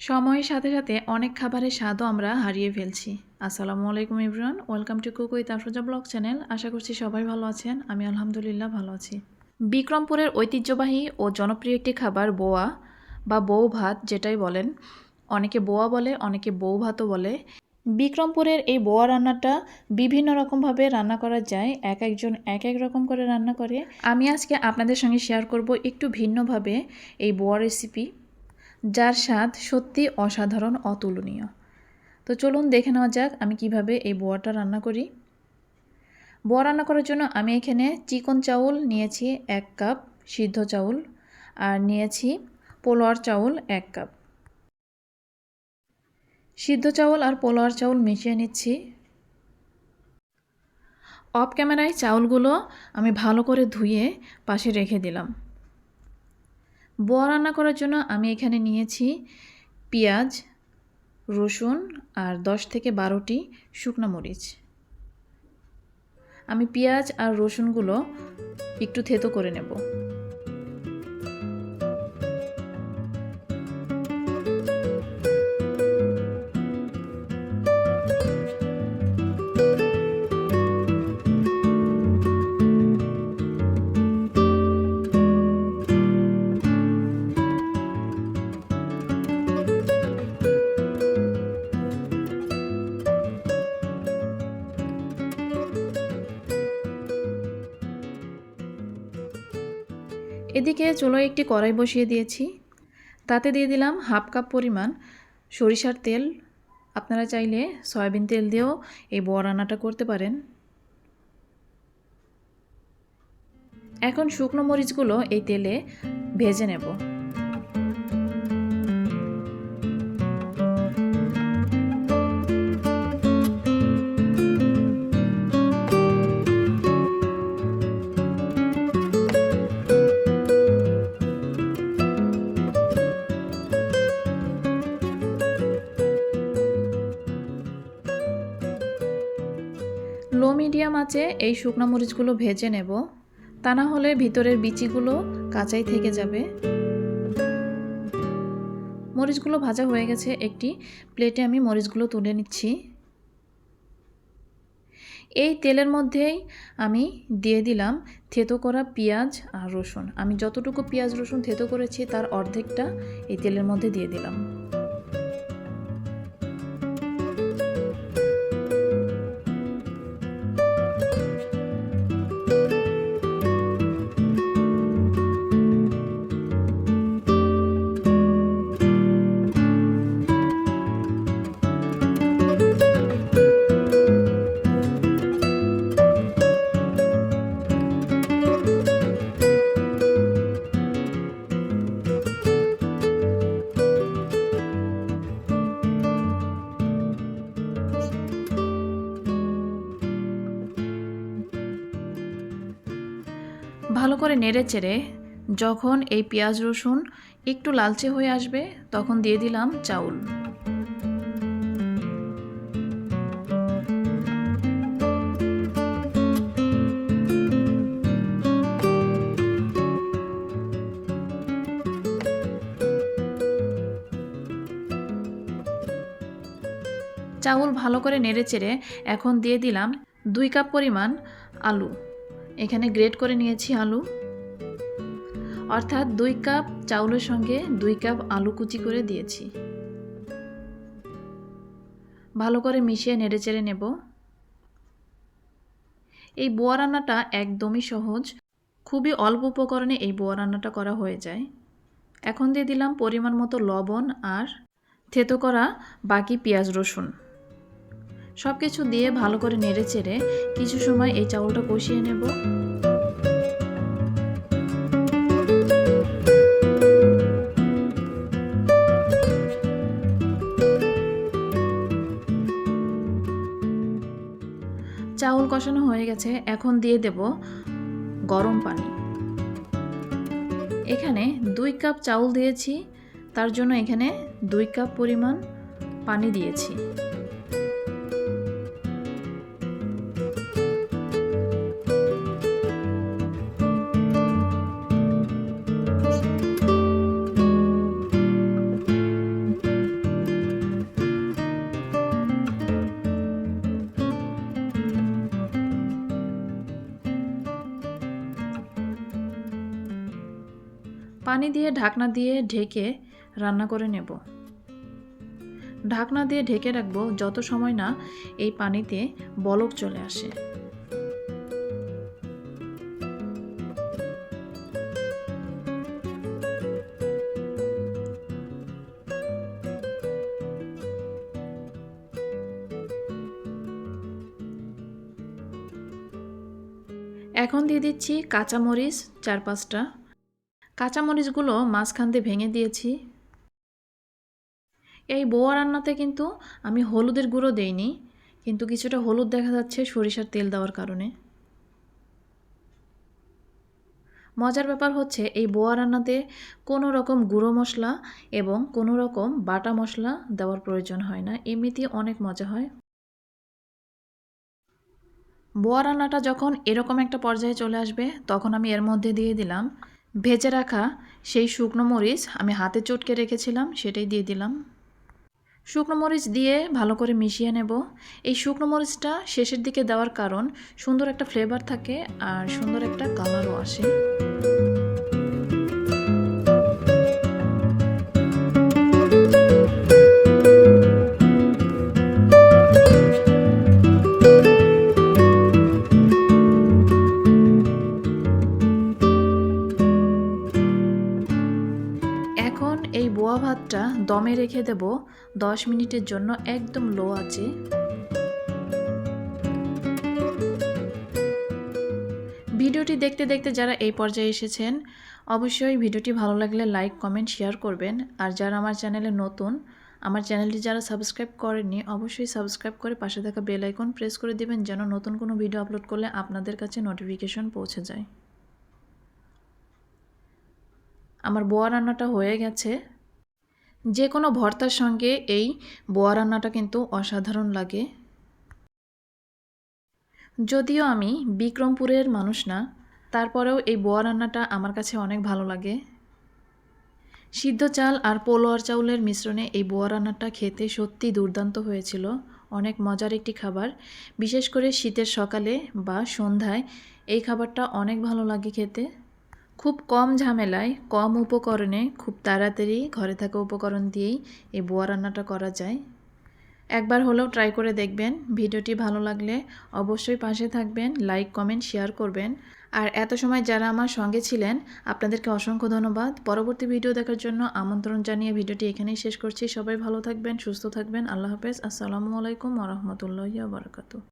সময়ের সাথে সাথে অনেক খাবারের স্বাদও আমরা হারিয়ে ফেলছি। আসসালামু আলাইকুম everyone, welcome to cook with Afroza blog channel. আশা করছি সবাই ভালো আছেন। আমি আলহামদুলিল্লাহ ভালো আছি। বিক্রমপুরের ঐতিহ্যবাহী ও জনপ্রিয় একটি খাবার বোয়া বা বউ ভাত, যেটাই বলেন। অনেকে বোয়া বলে, অনেকে বউ ভাতও বলে। বিক্রমপুরের এই বোয়া রান্নাটা বিভিন্ন রকমভাবে রান্না করা যায়, এক একজন এক এক রকম করে রান্না করে। আমি আজকে আপনাদের সঙ্গে শেয়ার করব একটু ভিন্নভাবে এই বোয়া রেসিপি, যার স্বাদ সত্যি অসাধারণ, অতুলনীয়। তো চলুন দেখে নেওয়া যাক আমি কিভাবে এই বোয়াটা রান্না করি। বোয়া রান্না করার জন্য আমি এখানে চিকন চাউল নিয়েছি 1 কাপ, সিদ্ধ চাউল, আর নিয়েছি পোলোয়ার চাউল 1 কাপ। সিদ্ধ চাউল আর পোলোয়ার চাউল মিশিয়ে নিচ্ছি। অফ ক্যামেরায় চাউলগুলো আমি ভালো করে ধুয়ে পাশে রেখে দিলাম। বোয়া রান্না করার জন্য আমি এখানে নিয়েছি পেঁয়াজ, রসুন আর 10 থেকে 12টি শুকনো মরিচ। আমি পেঁয়াজ আর রসুনগুলো একটু থেতো করে নেব। এদিকে চুলোয় একটি কড়াই বসিয়ে দিয়েছি। তাতে দিয়ে দিলাম 1/2 কাপ পরিমাণ সরিষার তেল। আপনারা চাইলে সয়াবিন তেল দিয়েও এই বোয়া রান্নাটা করতে পারেন। এখন শুকনো মরিচগুলো এই তেলে ভেজে নেব। লো মিডিয়াম আঁচে এই শুকনো মরিচগুলো ভেজে নেব, তা না হলে ভিতরের বিচিগুলো কাঁচাই থেকে যাবে। মরিচগুলো ভাজা হয়ে গেছে, একটি প্লেটে আমি মরিচগুলো তুলে নিচ্ছি। এই তেলের মধ্যেই আমি দিয়ে দিলাম থেতো করা পেঁয়াজ আর রসুন। আমি যতটুকু পেঁয়াজ রসুন থেতো করেছি তার অর্ধেকটা এই তেলের মধ্যে দিয়ে দিলাম। ভালো করে নেড়ে চেড়ে যখন এই পেঁয়াজ রসুন একটু লালচে হয়ে আসবে, তখন দিয়ে দিলাম চাউল। চাউল ভালো করে নেড়ে চেড়ে এখন দিয়ে দিলাম 2 কাপ পরিমাণ আলু। এখানে গ্রেট করে নিয়েছি আলু, অর্থাৎ 2 কাপ চাউলের সঙ্গে 2 কাপ আলু কুচি করে দিয়েছি। ভালো করে মিশিয়ে নেড়েচেড়ে নেব। এই বোয়া রান্নাটা একদমই সহজ, খুবই অল্প উপকরণে এই বোয়া রান্নাটা করা হয়ে যায়। এখন দিয়ে দিলাম পরিমাণ মতো লবণ আর থেতো করা বাকি পেঁয়াজ রসুন। সব কিছু দিয়ে ভালো করে নেড়েচেড়ে কিছু সময় এই চাউলটা কষিয়ে নেব। চাউল কষানো হয়ে গেছে, এখন দিয়ে দেব গরম পানি। এখানে 2 কাপ চাউল দিয়েছি, তার জন্য এখানে 2 কাপ পরিমাণ পানি দিয়েছি। পানি দিয়ে ঢাকনা দিয়ে ঢেকে রান্না করে নেব। ঢাকনা দিয়ে ঢেকে রাখবো যত সময় না এই পানিতে বলক চলে আসে। এখন দিয়ে দিচ্ছি কাঁচামরিচ 4-5টা। কাঁচামরিচগুলো মাঝখান দিয়ে ভেঙে দিয়েছি। এই বোয়া রান্নাতে কিন্তু আমি হলুদের গুঁড়ো দেইনি, কিন্তু কিছুটা হলুদ দেখা যাচ্ছে সরিষার তেল দেওয়ার কারণে। মজার ব্যাপার হচ্ছে এই বোয়া রান্নাতে কোনো রকম গুঁড়ো মশলা এবং কোনো রকম বাটা মশলা দেওয়ার প্রয়োজন হয় না, এমনিতেই অনেক মজা হয়। বোয়া রান্নাটা যখন এরকম একটা পর্যায়ে চলে আসবে তখন আমি এর মধ্যে দিয়ে দিলাম ভেজে রাখা সেই শুকনো মরিচ, আমি হাতে চটকে রেখেছিলাম সেটাই দিয়ে দিলাম। শুকনো মরিচ দিয়ে ভালো করে মিশিয়ে নেব। এই শুকনো মরিচটা শেষের দিকে দেওয়ার কারণ সুন্দর একটা ফ্লেভার থাকে আর সুন্দর একটা কালারও আসে। এখন এই বোয়া ভাতটা দমে রেখে দেব 10 মিনিটের জন্য একদম লো আঁচে। ভিডিওটি দেখতে দেখতে যারা এই পর্যায়ে এসেছেন অবশ্যই ভিডিওটি ভালো লাগলে লাইক কমেন্ট শেয়ার করবেন। আর যারা আমার চ্যানেলে নতুন, আমার চ্যানেলটি যারা সাবস্ক্রাইব করেননি অবশ্যই সাবস্ক্রাইব করে পাশে থাকা বেল আইকন প্রেস করে দিবেন যেন নতুন কোনো ভিডিও আপলোড করলে আপনাদের কাছে নোটিফিকেশন পৌঁছে যায়। আমার বোয়া রান্নাটা হয়ে গেছে। যে কোনো ভর্তার সঙ্গে এই বোয়া রান্নাটা কিন্তু অসাধারণ লাগে। যদিও আমি বিক্রমপুরের মানুষ না, তারপরেও এই বোয়া রান্নাটা আমার কাছে অনেক ভালো লাগে। সিদ্ধ চাল আর পোলোয়ার চাউলের মিশ্রণে এই বোয়া রান্নাটা খেতে সত্যি দুর্দান্ত হয়েছিল। অনেক মজার একটি খাবার, বিশেষ করে শীতের সকালে বা সন্ধ্যায় এই খাবারটা অনেক ভালো লাগে খেতে। খুব কম ঝামেলায় কম উপকরণে খুব তাড়াতাড়ি ঘরে থাকা উপকরণ দিয়েই এই বোয়া রান্নাটা করা যায়। একবার হলেও ট্রাই করে দেখবেন। ভিডিওটি ভালো লাগলে অবশ্যই পাশে থাকবেন, লাইক কমেন্ট শেয়ার করবেন। আর এত সময় যারা আমার সঙ্গে ছিলেন আপনাদেরকে অসংখ্য ধন্যবাদ। পরবর্তী ভিডিও দেখার জন্য আমন্ত্রণ জানিয়ে ভিডিওটি এখানেই শেষ করছি। সবাই ভালো থাকবেন, সুস্থ থাকবেন। আল্লাহ হাফেজ। আসসালামু আলাইকুম ওয়া রাহমাতুল্লাহি ওয়া বারাকাতুহু।